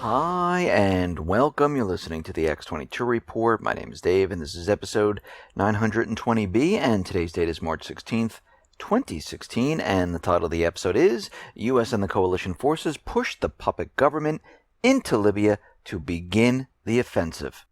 Hi and welcome. You're listening to the X22 Report. My name is Dave and this is episode 920B and today's date is March 16th, 2016, and the title of the episode is U.S. and the coalition forces push the puppet government into Libya to begin the offensive.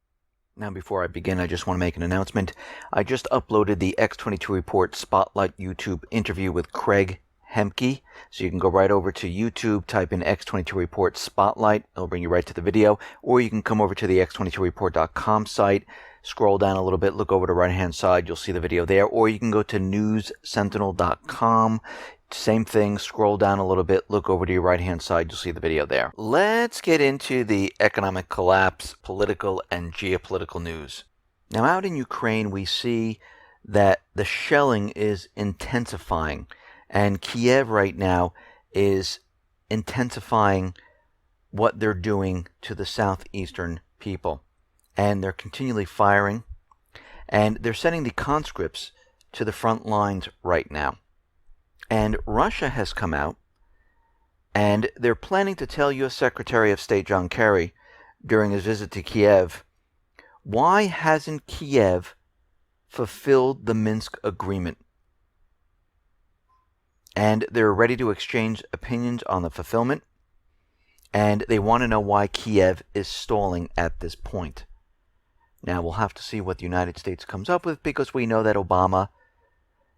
Now, before I begin, I just want to make an announcement. I just uploaded the X22 Report Spotlight YouTube interview with Craig Hemke. So you can go right over to YouTube, type in X22 Report Spotlight. It'll bring you right to the video. Or you can come over to the X22report.com site, scroll down a little bit, look over to the right-hand side. You'll see the video there. Or you can go to newssentinel.com. Same thing, scroll down a little bit, look over to your right-hand side. You'll see the video there. Let's get into the economic collapse, political and geopolitical news. Now, out in Ukraine, we see that the shelling is intensifying. And Kiev right now is intensifying what they're doing to the southeastern people. And they're continually firing. And they're sending the conscripts to the front lines right now. And Russia has come out, and they're planning to tell U.S. Secretary of State John Kerry during his visit to Kiev, why hasn't Kiev fulfilled the Minsk agreement? And they're ready to exchange opinions on the fulfillment, and they want to know why Kiev is stalling at this point. Now, we'll have to see what the United States comes up with, because we know that Obama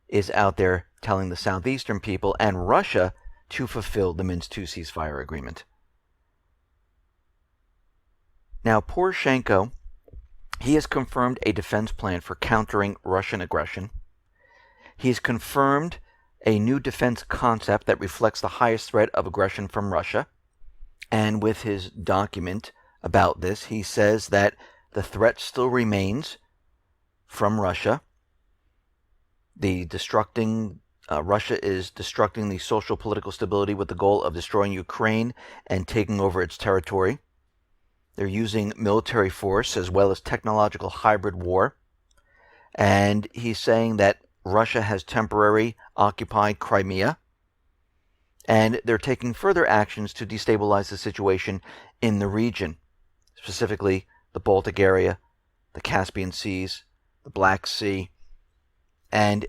is out there telling the southeastern people and Russia to fulfill the Minsk II ceasefire agreement. Now, Poroshenko, he has confirmed a defense plan for countering Russian aggression. He's confirmed a new defense concept that reflects the highest threat of aggression from Russia. And with his document about this, he says that the threat still remains from Russia. Russia is destructing the social political stability with the goal of destroying Ukraine and taking over its territory. They're using military force as well as technological hybrid war. And he's saying that Russia has temporarily occupied Crimea. And they're taking further actions to destabilize the situation in the region, specifically the Baltic area, the Caspian Seas, the Black Sea. And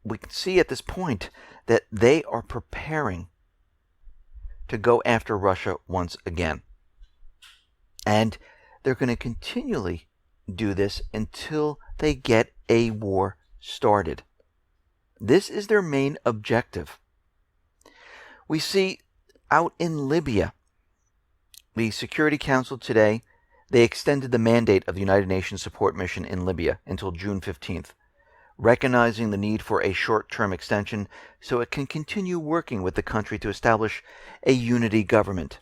we can see at this point that they are preparing to go after Russia once again. And they're going to continually do this until they get a war started. This is their main objective. We see out in Libya, the Security Council today, they extended the mandate of the United Nations Support Mission in Libya until June 15th. Recognizing the need for a short-term extension so it can continue working with the country to establish a unity government.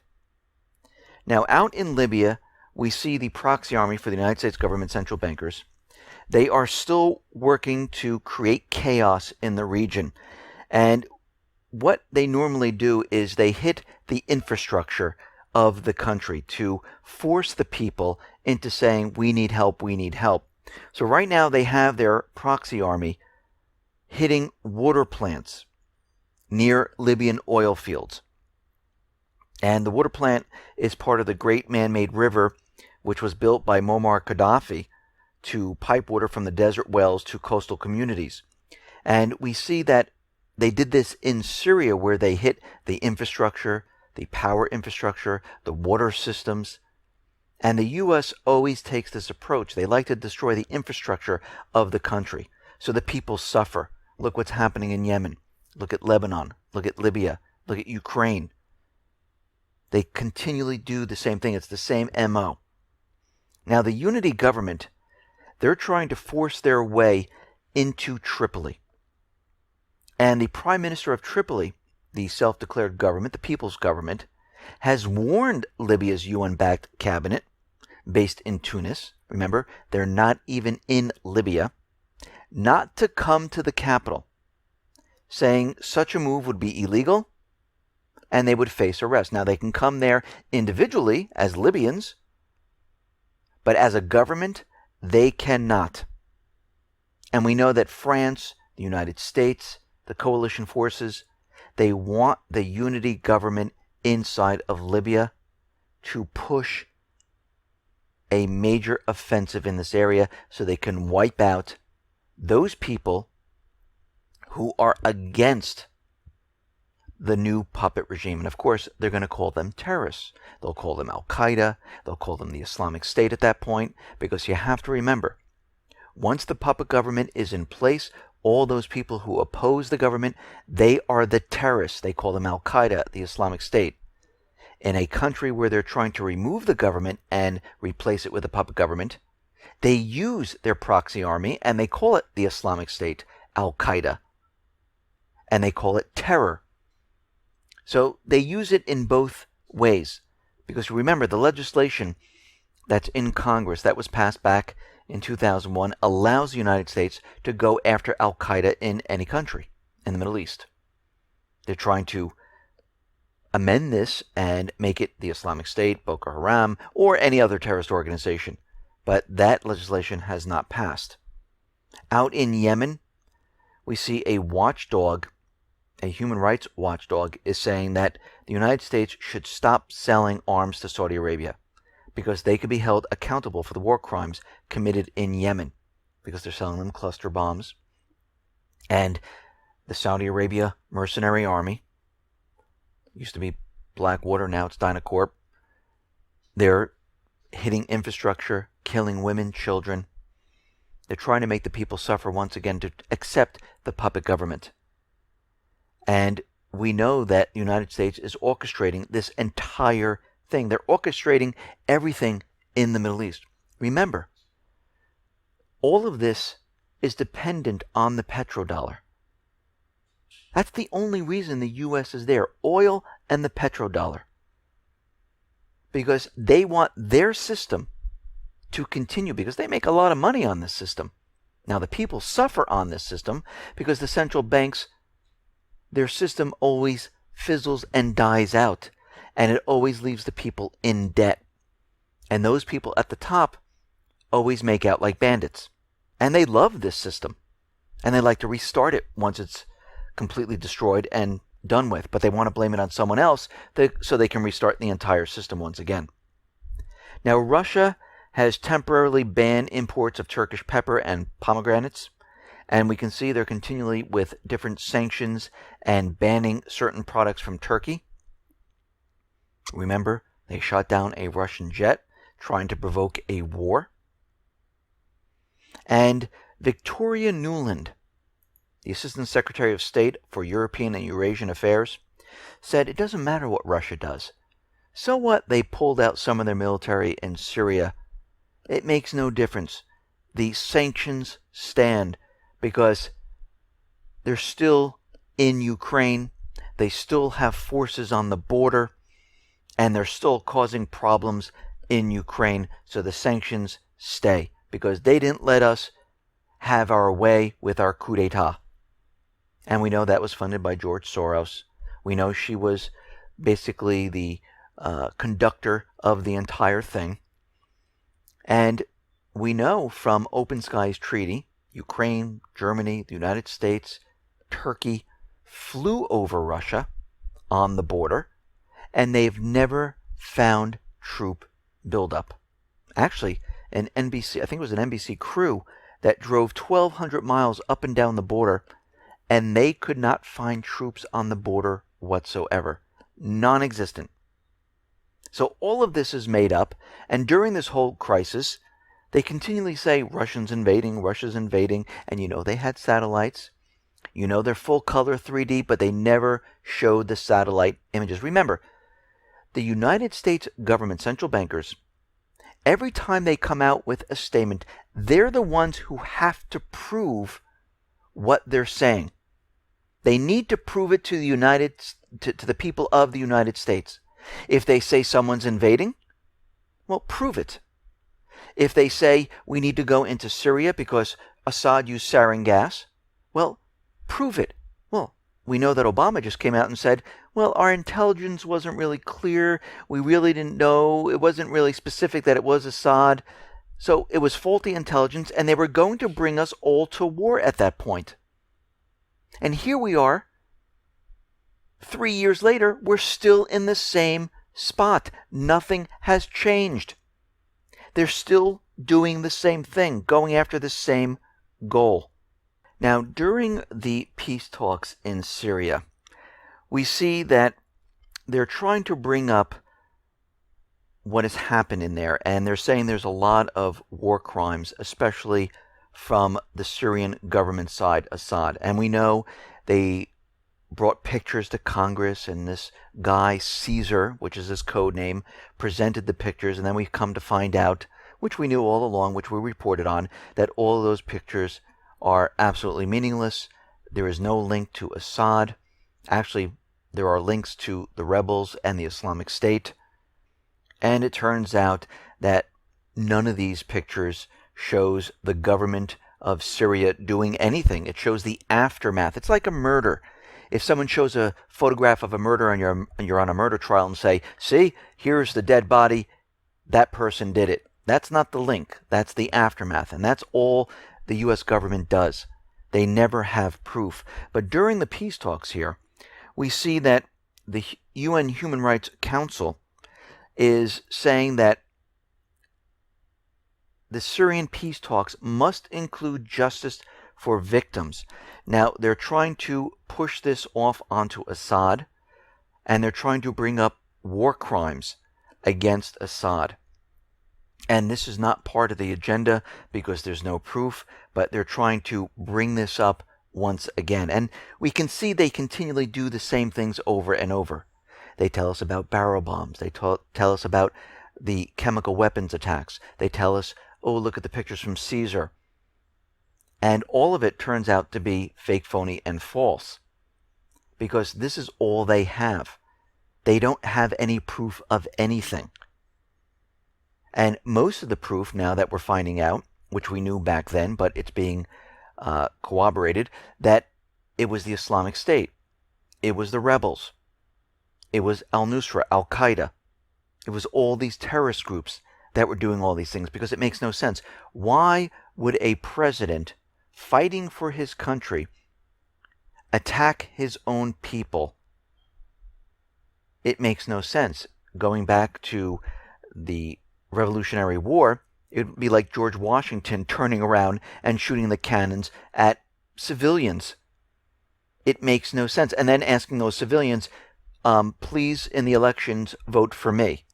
Now, out in Libya, we see the proxy army for the United States government central bankers. They are still working to create chaos in the region. And what they normally do is they hit the infrastructure of the country to force the people into saying, we need help, we need help. So right now they have their proxy army hitting water plants near Libyan oil fields. And the water plant is part of the Great Man-Made River, which was built by Muammar Gaddafi to pipe water from the desert wells to coastal communities. And we see that they did this in Syria, where they hit the infrastructure, the power infrastructure, the water systems. And the U.S. always takes this approach. They like to destroy the infrastructure of the country so the people suffer. Look what's happening in Yemen. Look at Lebanon. Look at Libya. Look at Ukraine. They continually do the same thing. It's the same MO. Now, the unity government, they're trying to force their way into Tripoli. And the Prime Minister of Tripoli, the self-declared government, the people's government, has warned Libya's UN-backed cabinet, based in Tunis, remember, they're not even in Libya, not to come to the capital, saying such a move would be illegal and they would face arrest. Now, they can come there individually as Libyans, but as a government, they cannot. And we know that France, the United States, the coalition forces, they want the unity government inside of Libya to push a major offensive in this area so they can wipe out those people who are against the new puppet regime. And of course, they're going to call them terrorists. They'll call them Al-Qaeda. They'll call them the Islamic State at that point, because you have to remember, once the puppet government is in place, all those people who oppose the government, they are the terrorists. They call them Al-Qaeda, the Islamic State. In a country where they're trying to remove the government and replace it with a puppet government, they use their proxy army and they call it the Islamic State, Al-Qaeda. And they call it terror. So they use it in both ways. Because remember, the legislation that's in Congress that was passed back in 2001 allows the United States to go after Al-Qaeda in any country in the Middle East. They're trying to amend this and make it the Islamic State, Boko Haram, or any other terrorist organization. But that legislation has not passed. Out in Yemen, we see a watchdog, a human rights watchdog, is saying that the United States should stop selling arms to Saudi Arabia because they could be held accountable for the war crimes committed in Yemen because they're selling them cluster bombs. And the Saudi Arabia mercenary army, used to be Blackwater, now it's Dynacorp, they're hitting infrastructure, killing women, children. They're trying to make the people suffer once again to accept the puppet government. And we know that the United States is orchestrating this entire thing. They're orchestrating everything in the Middle East. Remember, all of this is dependent on the petrodollar. That's the only reason the U.S. is there, oil and the petrodollar. Because they want their system to continue, because they make a lot of money on this system. Now, the people suffer on this system because the central banks, their system always fizzles and dies out, and it always leaves the people in debt. And those people at the top always make out like bandits. And they love this system. And they like to restart it once it's completely destroyed and done with. But they want to blame it on someone else so they can restart the entire system once again. Now, Russia has temporarily banned imports of Turkish pepper and pomegranates. And we can see they're continually with different sanctions and banning certain products from Turkey. Remember, they shot down a Russian jet trying to provoke a war. And Victoria Nuland, the Assistant Secretary of State for European and Eurasian Affairs, said it doesn't matter what Russia does. So what? They pulled out some of their military in Syria. It makes no difference. The sanctions stand because they're still in Ukraine. They still have forces on the border. And they're still causing problems in Ukraine. So the sanctions stay because they didn't let us have our way with our coup d'etat. And we know that was funded by George Soros. We know she was basically the conductor of the entire thing. And we know from Open Skies Treaty, Ukraine, Germany, the United States, Turkey flew over Russia on the border, and they've never found troop buildup. Actually, an NBC, I think it was an NBC crew that drove 1,200 miles up and down the border, and they could not find troops on the border whatsoever. Non-existent. So all of this is made up, and during this whole crisis, they continually say Russia's invading, and you know they had satellites. You know they're full color 3D, but they never showed the satellite images. Remember, the United States government, central bankers, every time they come out with a statement, they're the ones who have to prove what they're saying. They need to prove it to the people of the United States. If they say someone's invading, well, prove it. If they say we need to go into Syria because Assad used sarin gas, well, prove it. Well, we know that Obama just came out and said, well, our intelligence wasn't really clear. We really didn't know. It wasn't really specific that it was Assad. So it was faulty intelligence, and they were going to bring us all to war at that point. And here we are. 3 years later, we're still in the same spot. Nothing has changed. They're still doing the same thing, going after the same goal. Now, during the peace talks in Syria, we see that they're trying to bring up what has happened in there, and they're saying there's a lot of war crimes, especially from the Syrian government side, Assad. And we know they brought pictures to Congress, and this guy, Caesar, which is his code name, presented the pictures, and then we come to find out, which we knew all along, which we reported on, that all of those pictures are absolutely meaningless. There is no link to Assad. Actually, there are links to the rebels and the Islamic State. And it turns out that none of these pictures shows the government of Syria doing anything. It shows the aftermath. It's like a murder. If someone shows a photograph of a murder and you're on a murder trial and say, see, here's the dead body, that person did it. That's not the link. That's the aftermath. And that's all the U.S. government does. They never have proof. But during the peace talks here, we see that the UN Human Rights Council is saying that the Syrian peace talks must include justice for victims. Now, they're trying to push this off onto Assad, and they're trying to bring up war crimes against Assad. And this is not part of the agenda because there's no proof, but they're trying to bring this up once again. And we can see they continually do the same things over and over. They tell us about barrel bombs. They tell us about the chemical weapons attacks. They tell us, oh, look at the pictures from Caesar. And all of it turns out to be fake, phony, and false. Because this is all they have. They don't have any proof of anything. And most of the proof now that we're finding out, which we knew back then, but it's being corroborated, that it was the Islamic State. It was the rebels. It was al-Nusra, Al-Qaeda. It was all these terrorist groups that were doing all these things because it makes no sense. Why would a president fighting for his country attack his own people? It makes no sense. Going back to the Revolutionary War, it would be like George Washington turning around and shooting the cannons at civilians. It makes no sense. And then asking those civilians, please, in the elections, vote for me.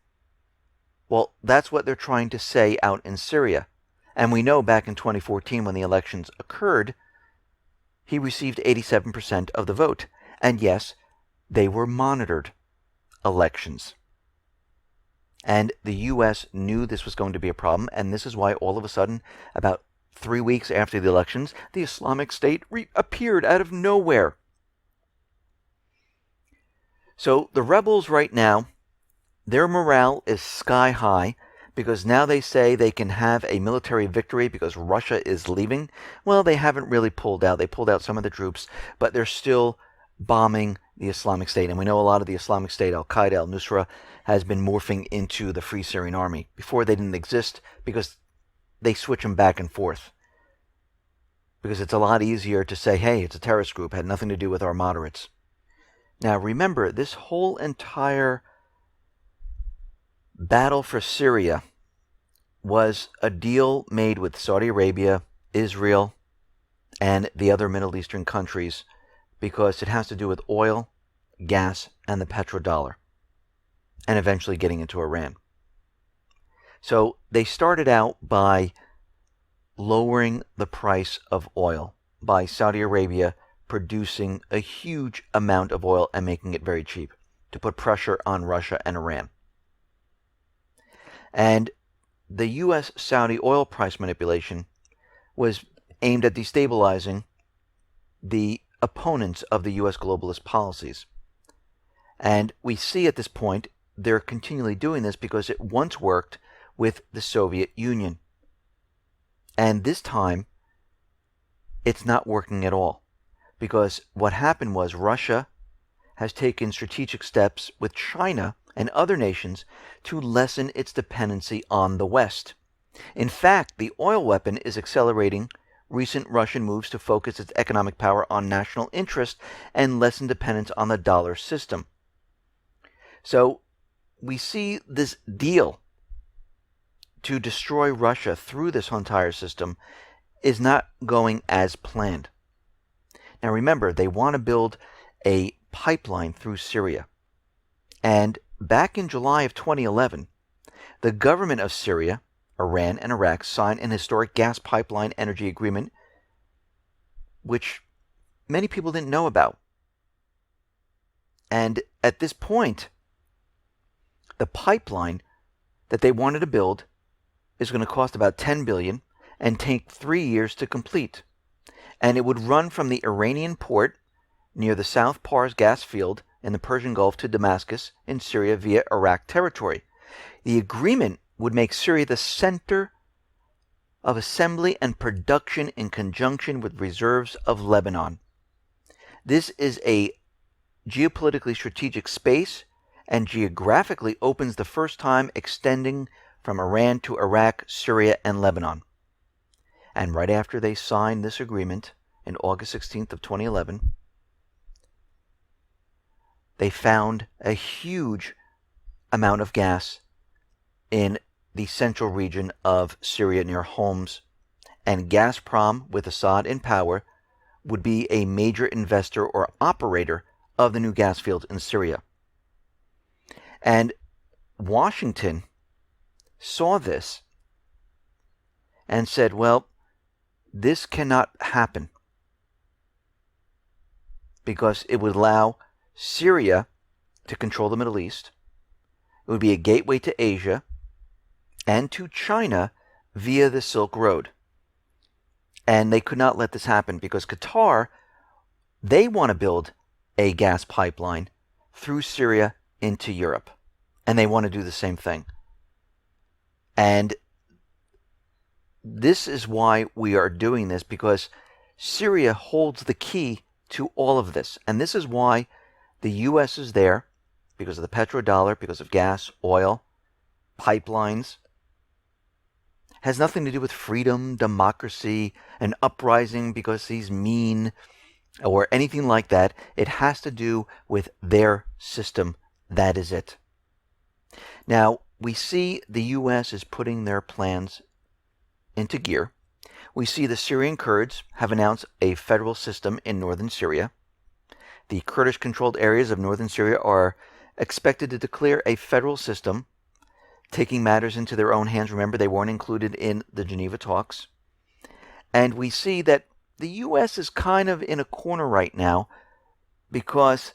Well, that's what they're trying to say out in Syria. And we know back in 2014 when the elections occurred, he received 87% of the vote. And yes, they were monitored elections. And the U.S. knew this was going to be a problem, and this is why all of a sudden, about 3 weeks after the elections, the Islamic State appeared out of nowhere. So the rebels right now, their morale is sky high because now they say they can have a military victory because Russia is leaving. Well, they haven't really pulled out. They pulled out some of the troops, but they're still bombing the Islamic State. And we know a lot of the Islamic State, Al-Qaeda, Al-Nusra, has been morphing into the Free Syrian Army. Before they didn't exist because they switch them back and forth. Because it's a lot easier to say, hey, it's a terrorist group, had nothing to do with our moderates. Now remember, this whole entire battle for Syria was a deal made with Saudi Arabia, Israel, and the other Middle Eastern countries because it has to do with oil, gas, and the petrodollar, and eventually getting into Iran. So they started out by lowering the price of oil, by Saudi Arabia producing a huge amount of oil and making it very cheap to put pressure on Russia and Iran. And the U.S.-Saudi oil price manipulation was aimed at destabilizing the opponents of the U.S. globalist policies. And we see at this point they're continually doing this because it once worked with the Soviet Union. And this time, it's not working at all. Because what happened was Russia has taken strategic steps with China and other nations to lessen its dependency on the West. In fact, the oil weapon is accelerating recent Russian moves to focus its economic power on national interest and lessen dependence on the dollar system. So we see this deal to destroy Russia through this entire system is not going as planned. Now remember, they want to build a pipeline through Syria. And back in July of 2011, the government of Syria, Iran, and Iraq signed an historic gas pipeline energy agreement, which many people didn't know about. And at this point, the pipeline that they wanted to build is going to cost about $10 billion and take 3 years to complete. And it would run from the Iranian port near the South Pars gas field in the Persian Gulf to Damascus in Syria via Iraq territory. The agreement would make Syria the center of assembly and production in conjunction with reserves of Lebanon. This is a geopolitically strategic space and geographically opens the first time extending from Iran to Iraq, Syria, and Lebanon. And right after they signed this agreement in August 16th of 2011, they found a huge amount of gas in the central region of Syria near Homs, and Gazprom, with Assad in power, would be a major investor or operator of the new gas fields in Syria. And Washington saw this and said, well, this cannot happen because it would allow Syria to control the Middle East. It would be a gateway to Asia and to China via the Silk Road. And they could not let this happen because Qatar, they want to build a gas pipeline through Syria into Europe. And they want to do the same thing. And this is why we are doing this, because Syria holds the key to all of this. And this is why the U.S. is there, because of the petrodollar, because of gas, oil, pipelines. Has nothing to do with freedom, democracy, an uprising because he's mean, or anything like that. It has to do with their system. That is it. Now, we see the U.S. is putting their plans into gear. We see the Syrian Kurds have announced a federal system in northern Syria. The Kurdish-controlled areas of northern Syria are expected to declare a federal system, taking matters into their own hands. Remember, they weren't included in the Geneva talks. And we see that the U.S. is kind of in a corner right now, because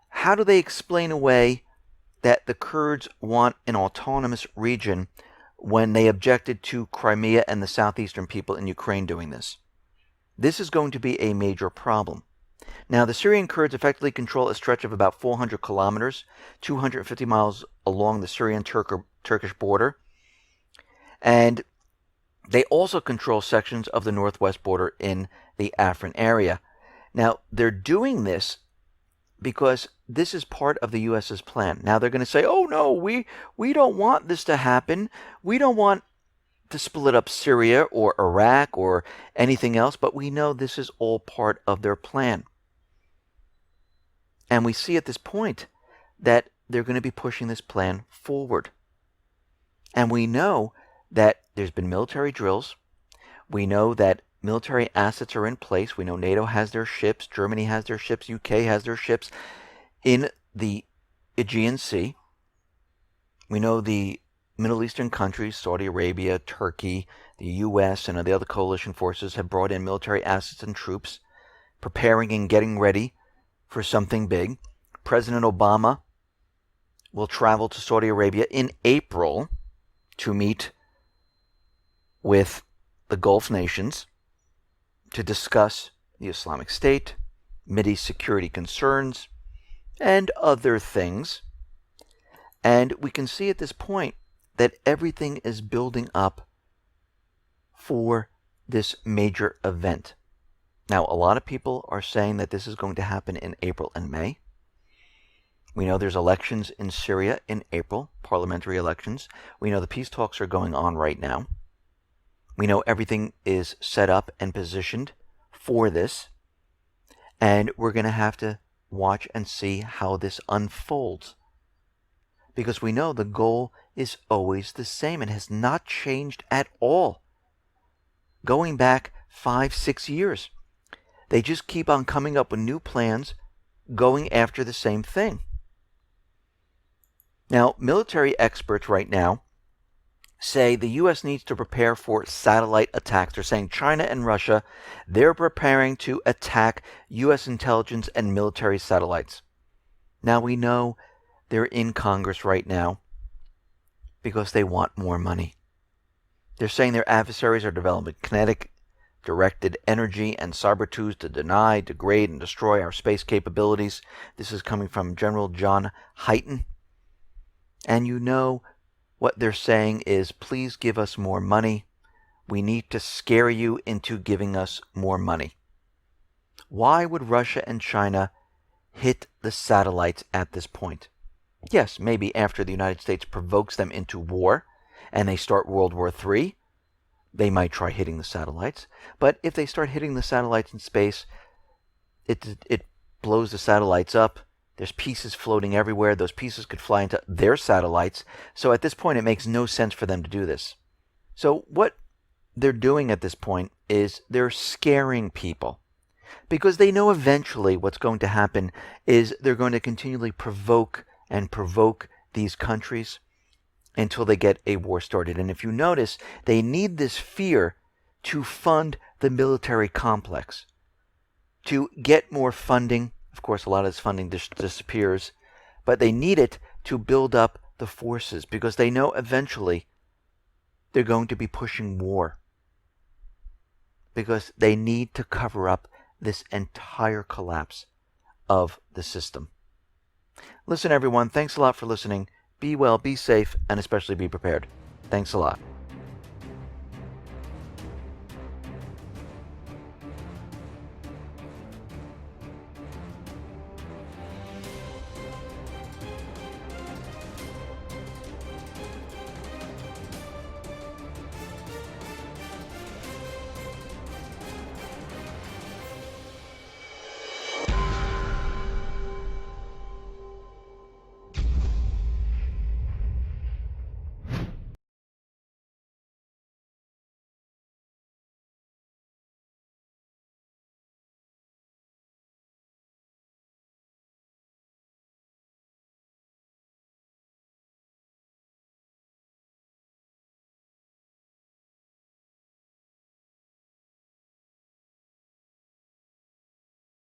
how do they explain away that the Kurds want an autonomous region when they objected to Crimea and the southeastern people in Ukraine doing this? This is going to be a major problem. Now, the Syrian Kurds effectively control a stretch of about 400 kilometers, 250 miles along the Syrian-Turkish border. And they also control sections of the northwest border in the Afrin area. Now, they're doing this because this is part of the U.S.'s plan. Now, they're going to say, oh, no, we don't want this to happen. We don't want to split up Syria or Iraq or anything else, but we know this is all part of their plan. And we see at this point that they're going to be pushing this plan forward. And we know that there's been military drills. We know that military assets are in place. We know NATO has their ships. Germany has their ships. UK has their ships in the Aegean Sea. We know the Middle Eastern countries, Saudi Arabia, Turkey, the US, and the other coalition forces have brought in military assets and troops, preparing and getting ready for something big. President Obama will travel to Saudi Arabia in April to meet with the Gulf nations to discuss the Islamic State, Mideast security concerns, and other things. And we can see at this point that everything is building up for this major event. Now, a lot of people are saying that this is going to happen in April and May. We know there's elections in Syria in April, parliamentary elections. We know the peace talks are going on right now. We know everything is set up and positioned for this. And we're going to have to watch and see how this unfolds. because we know the goal is always the same and has not changed at all. Going back 5-6 years, they just keep on coming up with new plans, going after the same thing. Now, military experts right now say the U.S. needs to prepare for satellite attacks. They're saying China and Russia, they're preparing to attack U.S. intelligence and military satellites. Now, we know they're in Congress right now because they want more money. They're saying their adversaries are developing kinetic, directed energy and cyber tools to deny, degrade, and destroy our space capabilities. This is coming from General John Hyten. And you know what they're saying is, please give us more money. We need to scare you into giving us more money. Why would Russia and China hit the satellites at this point? Yes, maybe after the United States provokes them into war and they start World War III, they might try hitting the satellites. But if they start hitting the satellites in space, it blows the satellites up. There's pieces floating everywhere. Those pieces could fly into their satellites. So at this point, it makes no sense for them to do this. So what they're doing at this point is they're scaring people, because they know eventually what's going to happen is they're going to continually provoke these countries until they get a war started. And if you notice, they need this fear to fund the military complex, to get more funding. Of course, a lot of this funding disappears, but they need it to build up the forces, because they know eventually they're going to be pushing war, because they need to cover up this entire collapse of the system. Listen, everyone, thanks a lot for listening. Be well, be safe, and especially be prepared. Thanks a lot.